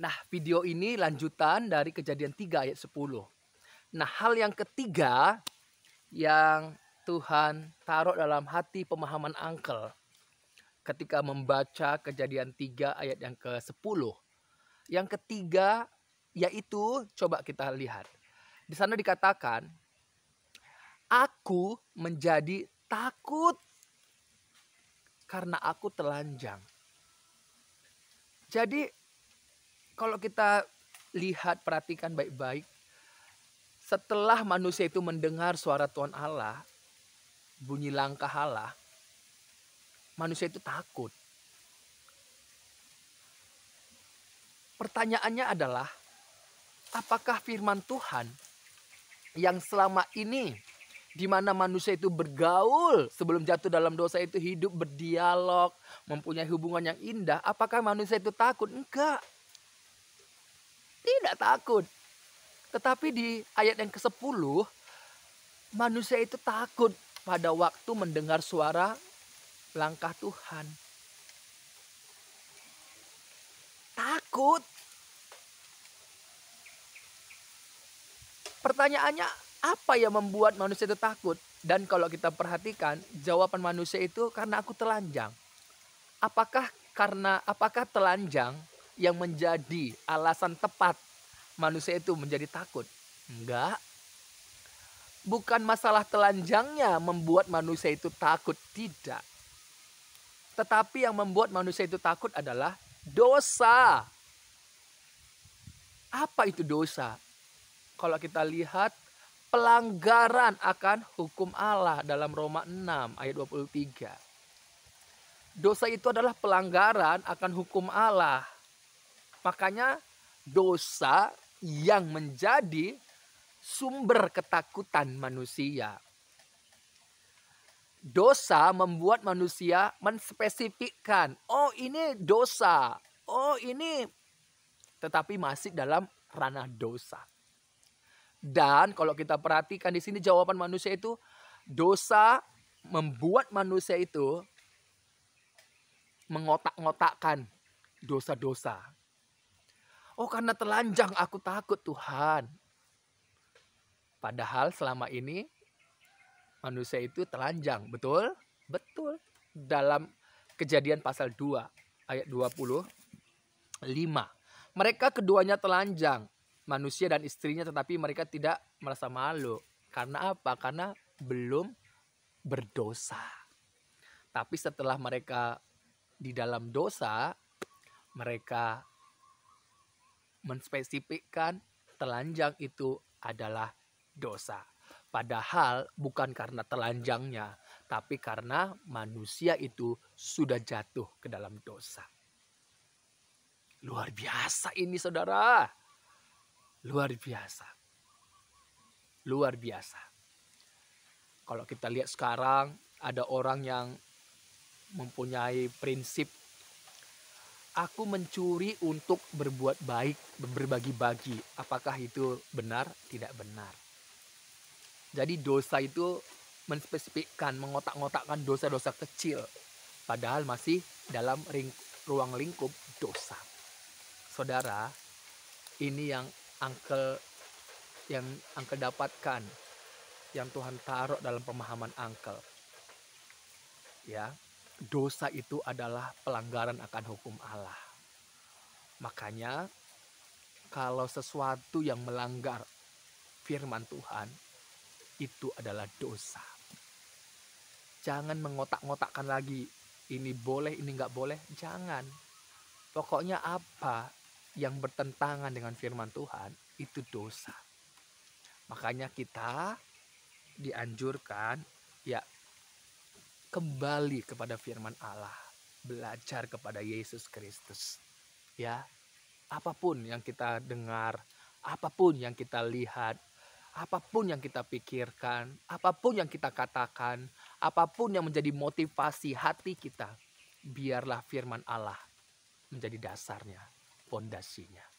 Nah, video ini lanjutan dari Kejadian 3 ayat 10. Nah, hal yang ketiga yang Tuhan taruh dalam hati pemahaman Uncle ketika membaca Kejadian 3 ayat yang ke-10. Yang ketiga yaitu, coba kita lihat. Di sana dikatakan, aku menjadi takut karena aku telanjang. Jadi kalau kita lihat, perhatikan baik-baik. Setelah manusia itu mendengar suara Tuhan Allah, bunyi langkah Allah, manusia itu takut. Pertanyaannya adalah, apakah firman Tuhan yang selama ini di mana manusia itu bergaul sebelum jatuh dalam dosa itu hidup berdialog, mempunyai hubungan yang indah, apakah manusia itu takut? Enggak. Tidak takut. Tetapi di ayat yang ke-10, manusia itu takut pada waktu mendengar suara langkah Tuhan. Takut. Pertanyaannya, apa yang membuat manusia itu takut? Dan kalau kita perhatikan, jawaban manusia itu karena aku telanjang. Apakah telanjang yang menjadi alasan tepat manusia itu menjadi takut? Enggak. Bukan masalah telanjangnya membuat manusia itu takut, tidak. Tetapi yang membuat manusia itu takut adalah dosa. Apa itu dosa? Kalau kita lihat, pelanggaran akan hukum Allah dalam Roma 6 ayat 23. Dosa itu adalah pelanggaran akan hukum Allah. Makanya dosa yang menjadi sumber ketakutan manusia. Dosa membuat manusia menspesifikkan, oh ini dosa, oh ini, tetapi masih dalam ranah dosa. Dan kalau kita perhatikan di sini jawaban manusia itu, dosa membuat manusia itu mengotak-ngotakkan dosa-dosa. Oh, karena telanjang aku takut, Tuhan. Padahal selama ini manusia itu telanjang, betul? Betul. Dalam Kejadian pasal 2 ayat 25. Mereka keduanya telanjang, manusia dan istrinya, tetapi mereka tidak merasa malu. Karena apa? Karena belum berdosa. Tapi setelah mereka di dalam dosa, mereka menspesifikkan telanjang itu adalah dosa. Padahal bukan karena telanjangnya, tapi karena manusia itu sudah jatuh ke dalam dosa. Luar biasa ini, saudara. Luar biasa. Luar biasa. Kalau kita lihat sekarang, ada orang yang mempunyai prinsip, aku mencuri untuk berbuat baik, berbagi-bagi. Apakah itu benar? Tidak benar. Jadi dosa itu menspesifikkan, mengotak-ngotakkan dosa-dosa kecil. Padahal masih dalam ruang lingkup dosa. Saudara, ini yang Uncle dapatkan, yang Tuhan taruh dalam pemahaman Uncle. Ya, dosa itu adalah pelanggaran akan hukum Allah. Makanya kalau sesuatu yang melanggar firman Tuhan, itu adalah dosa. Jangan mengotak-ngotakkan lagi, ini boleh, ini nggak boleh. Jangan. Pokoknya apa yang bertentangan dengan firman Tuhan, itu dosa. Makanya kita dianjurkan ya kembali kepada firman Allah, belajar kepada Yesus Kristus. Ya, apapun yang kita dengar, apapun yang kita lihat, apapun yang kita pikirkan, apapun yang kita katakan, apapun yang menjadi motivasi hati kita, biarlah firman Allah menjadi dasarnya, pondasinya.